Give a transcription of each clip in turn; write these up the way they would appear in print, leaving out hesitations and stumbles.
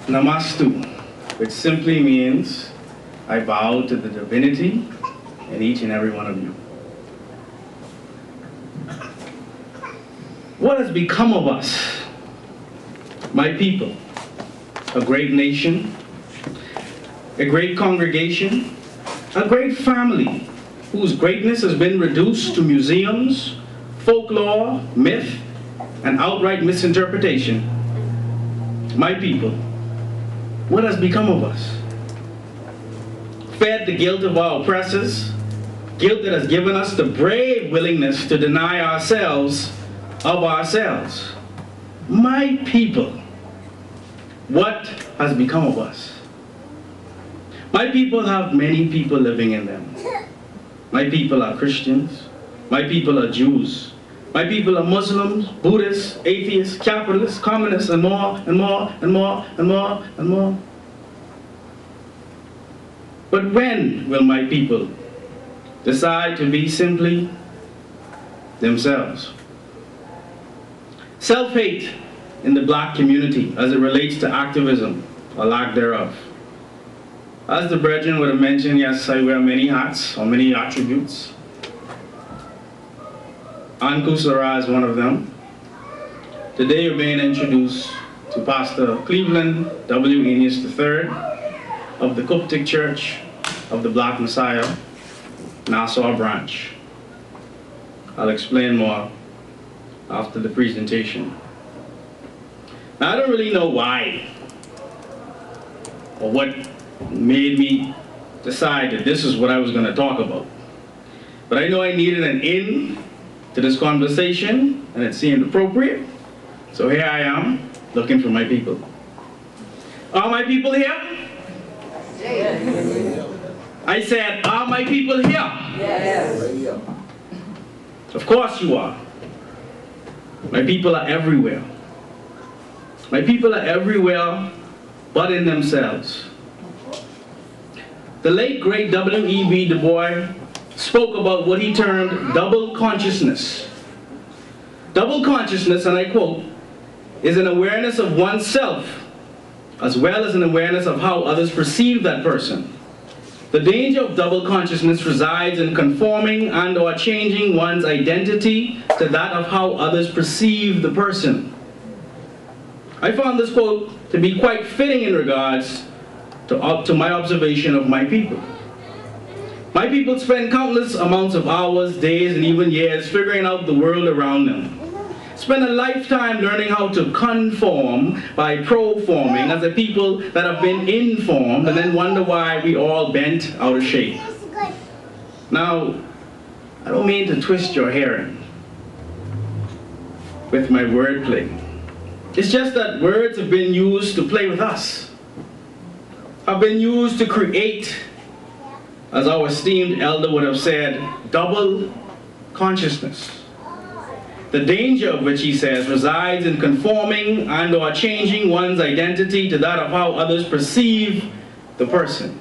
Namastu, which simply means I bow to the divinity in each and every one of you. What has become of us, my people? A great nation, a great congregation, a great family whose greatness has been reduced to museums, folklore, myth, and outright misinterpretation. My people, what has become of us? Fed the guilt of our oppressors, guilt that has given us the brave willingness to deny ourselves of ourselves. My people, what has become of us? My people have many people living in them. My people are Christians. My people are Jews. My people are Muslims, Buddhists, atheists, capitalists, communists, and more, and more, and more, and more, and more. But when will my people decide to be simply themselves? Self-hate in the black community as it relates to activism, or lack thereof. As the brethren would have mentioned, yes, I wear many hats, or many attributes. Ankusara is one of them. Today you're being introduced to Pastor Cleveland W. Eneas III of the Coptic Church of the Black Messiah, Nassau branch. I'll explain more after the presentation. Now, I don't really know why or what made me decide that this is what I was going to talk about. But I know I needed an in to this conversation, and it seemed appropriate. So here I am, looking for my people. Are my people here? Yes. I said, are my people here? Yes. Of course you are. My people are everywhere. My people are everywhere but in themselves. The late great W.E.B. Du Bois spoke about what he termed double consciousness. Double consciousness, and I quote, is an awareness of oneself as well as an awareness of how others perceive that person. The danger of double consciousness resides in conforming and or changing one's identity to that of how others perceive the person. I found this quote to be quite fitting in regards to my observation of my people. My people spend countless amounts of hours, days, and even years figuring out the world around them. Spend a lifetime learning how to conform by proforming as a people that have been informed, and then wonder why we all bent out of shape. Now, I don't mean to twist your hearing with my wordplay. It's just that words have been used to play with us, have been used to create, as our esteemed elder would have said, double consciousness. The danger of which, he says, resides in conforming and or changing one's identity to that of how others perceive the person.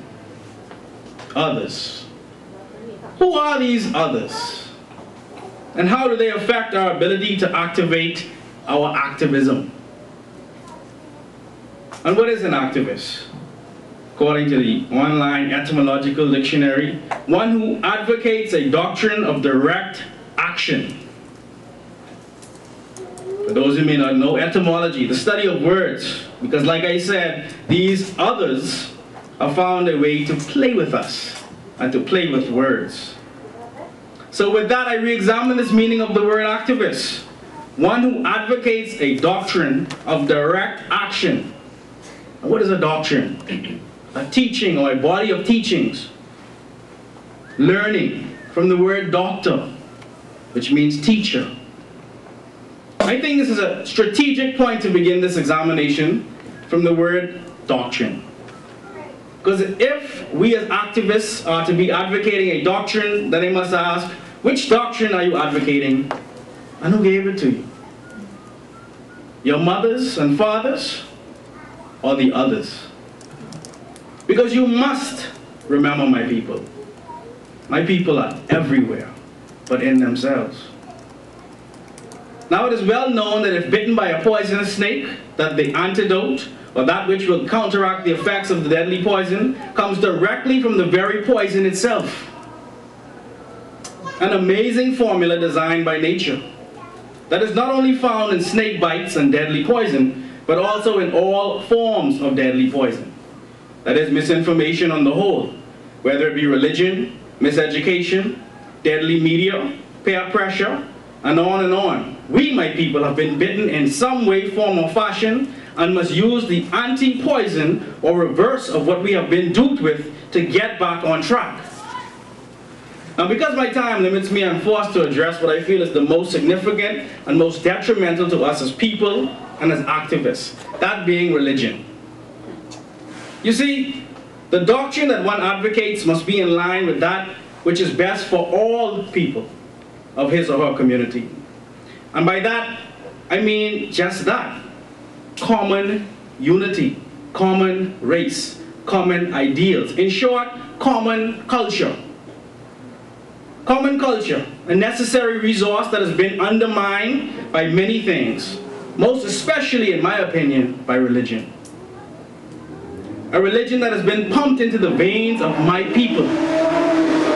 Others. Who are these others? And how do they affect our ability to activate our activism? And what is an activist? According to the online etymological dictionary, one who advocates a doctrine of direct action. For those who may not know etymology, the study of words, because like I said, these others have found a way to play with us and to play with words. So with that, I re-examine this meaning of the word activist. One who advocates a doctrine of direct action. And what is a doctrine? A teaching or a body of teachings. Learning from the word doctor, which means teacher. I think this is a strategic point to begin this examination from the word doctrine. Because if we as activists are to be advocating a doctrine, then I must ask, which doctrine are you advocating and who gave it to you? Your mothers and fathers or the others? Because you must remember, my people. My people are everywhere but in themselves. Now it is well known that if bitten by a poisonous snake, that the antidote or that which will counteract the effects of the deadly poison, comes directly from the very poison itself. An amazing formula designed by nature that is not only found in snake bites and deadly poison, but also in all forms of deadly poison. That is misinformation on the whole, whether it be religion, miseducation, deadly media, peer pressure, and on and on. We, my people, have been bitten in some way, form, or fashion, and must use the anti-poison or reverse of what we have been duped with to get back on track. Now, because my time limits me, I'm forced to address what I feel is the most significant and most detrimental to us as people and as activists, that being religion. You see, the doctrine that one advocates must be in line with that which is best for all people of his or her community. And by that, I mean just that. Common unity, common race, common ideals. In short, common culture. Common culture, a necessary resource that has been undermined by many things, most especially, in my opinion, by religion. A religion that has been pumped into the veins of my people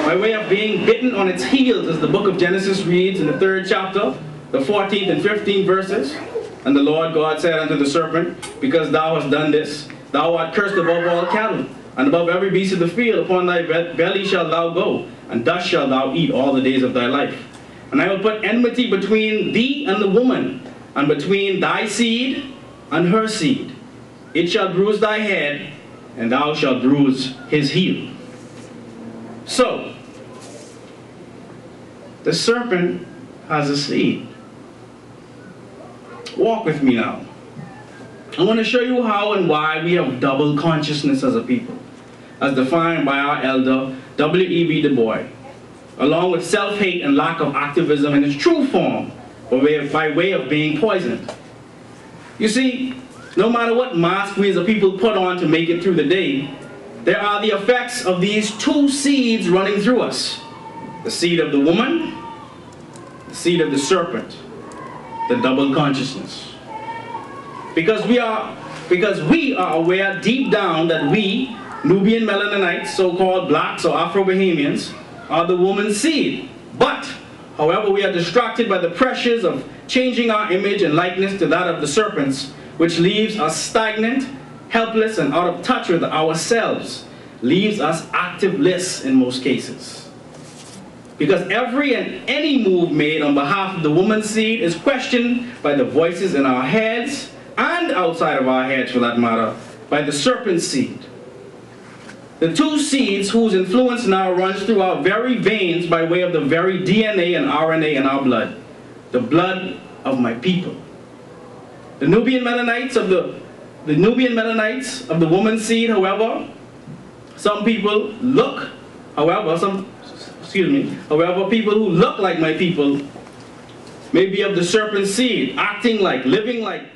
by way of being bitten on its heels, as the book of Genesis reads in the 3rd chapter, the 14th and 15th verses. And the Lord God said unto the serpent, because thou hast done this, thou art cursed above all cattle, and above every beast of the field. Upon thy belly shalt thou go, and dust shalt thou eat all the days of thy life. And I will put enmity between thee and the woman, and between thy seed and her seed. It shall bruise thy head, and thou shalt bruise his heel. So, the serpent has a seed. Walk with me now. I want to show you how and why we have double consciousness as a people, as defined by our elder W.E.B. Du Bois, along with self-hate and lack of activism in its true form, by way of being poisoned. You see, no matter what mask we as a people put on to make it through the day, there are the effects of these two seeds running through us. The seed of the woman, the seed of the serpent, the double consciousness. Because we are aware deep down that we, Nubian Melaninites, so-called blacks or Afro-Bahamians, are the woman's seed. But, however, we are distracted by the pressures of changing our image and likeness to that of the serpents, which leaves us stagnant, helpless, and out of touch with ourselves, leaves us activeless in most cases. Because every and any move made on behalf of the woman's seed is questioned by the voices in our heads, and outside of our heads for that matter, by the serpent seed. The two seeds whose influence now runs through our very veins by way of the very DNA and RNA in our blood. The blood of my people. The Nubian Mennonites of the woman's seed, however, people who look like my people may be of the serpent seed, acting like, living like